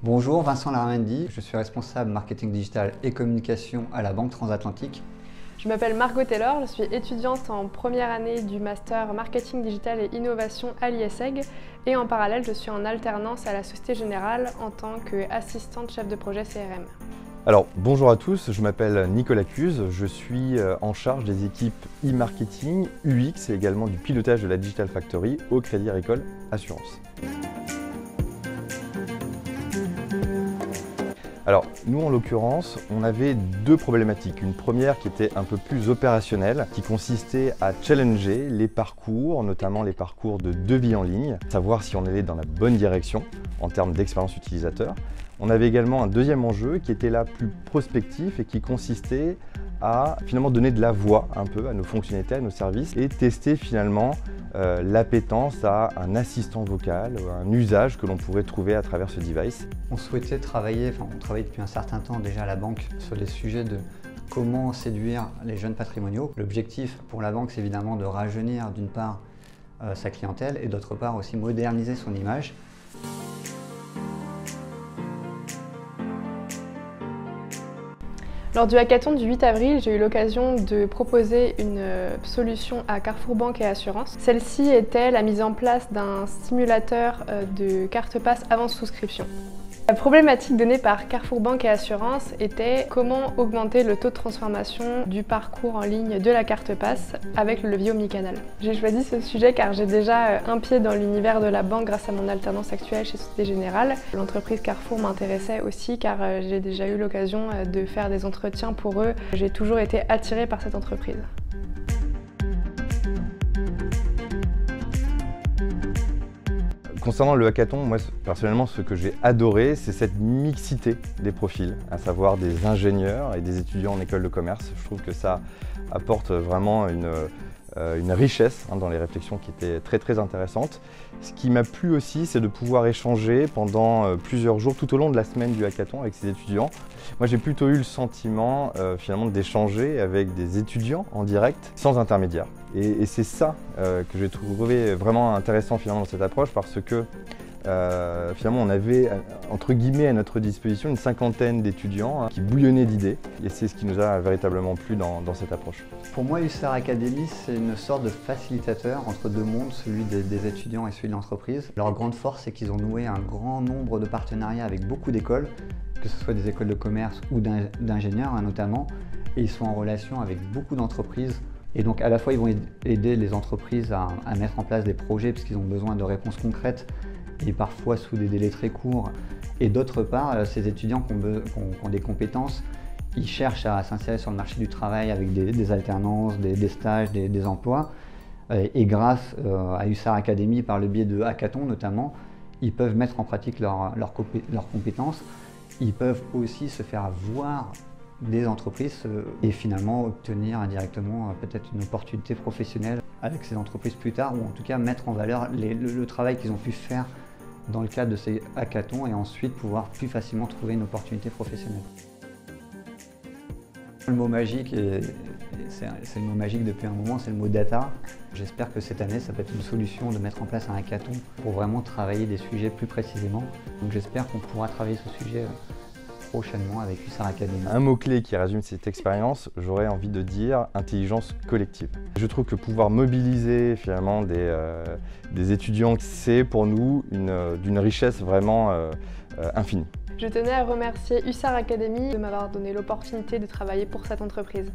Bonjour, Vincent Laramendi, je suis responsable marketing digital et communication à la Banque Transatlantique. Je m'appelle Margot Taylor, je suis étudiante en première année du master marketing digital et innovation à l'IESEG et en parallèle je suis en alternance à la Société Générale en tant qu'assistante chef de projet CRM. Alors bonjour à tous, je m'appelle Nicolas Cuse, je suis en charge des équipes e-marketing, UX et également du pilotage de la Digital Factory au Crédit Agricole Assurance. Alors nous en l'occurrence, on avait deux problématiques. Une première qui était un peu plus opérationnelle, qui consistait à challenger les parcours, notamment les parcours de devis en ligne, savoir si on allait dans la bonne direction en termes d'expérience utilisateur. On avait également un deuxième enjeu qui était là plus prospectif et qui consistait à finalement donner de la voix un peu à nos fonctionnalités, à nos services et tester finalement l'appétence à un assistant vocal, un usage que l'on pourrait trouver à travers ce device. On souhaitait travailler, on travaille depuis un certain temps déjà à la banque sur les sujets de comment séduire les jeunes patrimoniaux. L'objectif pour la banque, c'est évidemment de rajeunir d'une part sa clientèle et d'autre part aussi moderniser son image. Lors du hackathon du 8 avril, j'ai eu l'occasion de proposer une solution à Carrefour Banque et Assurance. Celle-ci était la mise en place d'un simulateur de carte passe avant souscription. La problématique donnée par Carrefour Banque et Assurance était comment augmenter le taux de transformation du parcours en ligne de la carte passe avec le levier omnicanal. J'ai choisi ce sujet car j'ai déjà un pied dans l'univers de la banque grâce à mon alternance actuelle chez Société Générale. L'entreprise Carrefour m'intéressait aussi car j'ai déjà eu l'occasion de faire des entretiens pour eux. J'ai toujours été attirée par cette entreprise. Concernant le hackathon, moi personnellement ce que j'ai adoré, c'est cette mixité des profils, à savoir des ingénieurs et des étudiants en école de commerce. Je trouve que ça apporte vraiment une richesse dans les réflexions qui étaient très intéressantes. Ce qui m'a plu aussi, c'est de pouvoir échanger pendant plusieurs jours tout au long de la semaine du hackathon avec ces étudiants. Moi j'ai plutôt eu le sentiment finalement d'échanger avec des étudiants en direct sans intermédiaire. Et c'est ça que j'ai trouvé vraiment intéressant finalement dans cette approche parce que finalement on avait entre guillemets à notre disposition une cinquantaine d'étudiants qui bouillonnaient d'idées et c'est ce qui nous a véritablement plu dans cette approche. Pour moi, USAR Academy, c'est une sorte de facilitateur entre deux mondes, celui des étudiants et celui de l'entreprise. Leur grande force, c'est qu'ils ont noué un grand nombre de partenariats avec beaucoup d'écoles, que ce soit des écoles de commerce ou d'ingénieurs notamment, et ils sont en relation avec beaucoup d'entreprises. Et donc à la fois, ils vont aider les entreprises à mettre en place des projets parce qu'ils ont besoin de réponses concrètes et parfois sous des délais très courts. Et d'autre part, ces étudiants qui ont des compétences, ils cherchent à s'insérer sur le marché du travail avec des alternances, des stages, des emplois. Et grâce à USAR Academy, par le biais de hackathons notamment, ils peuvent mettre en pratique leurs compétences. Ils peuvent aussi se faire voir des entreprises et finalement obtenir indirectement peut-être une opportunité professionnelle avec ces entreprises plus tard, ou en tout cas mettre en valeur le travail qu'ils ont pu faire dans le cadre de ces hackathons et ensuite pouvoir plus facilement trouver une opportunité professionnelle. Le mot magique, c'est le mot magique depuis un moment, c'est le mot data. J'espère que cette année, ça peut être une solution de mettre en place un hackathon pour vraiment travailler des sujets plus précisément. Donc j'espère qu'on pourra travailler ce sujet prochainement avec USAR Academy. Un mot-clé qui résume cette expérience, j'aurais envie de dire intelligence collective. Je trouve que pouvoir mobiliser finalement des étudiants, c'est pour nous d'une richesse vraiment infinie. Je tenais à remercier USAR Academy de m'avoir donné l'opportunité de travailler pour cette entreprise.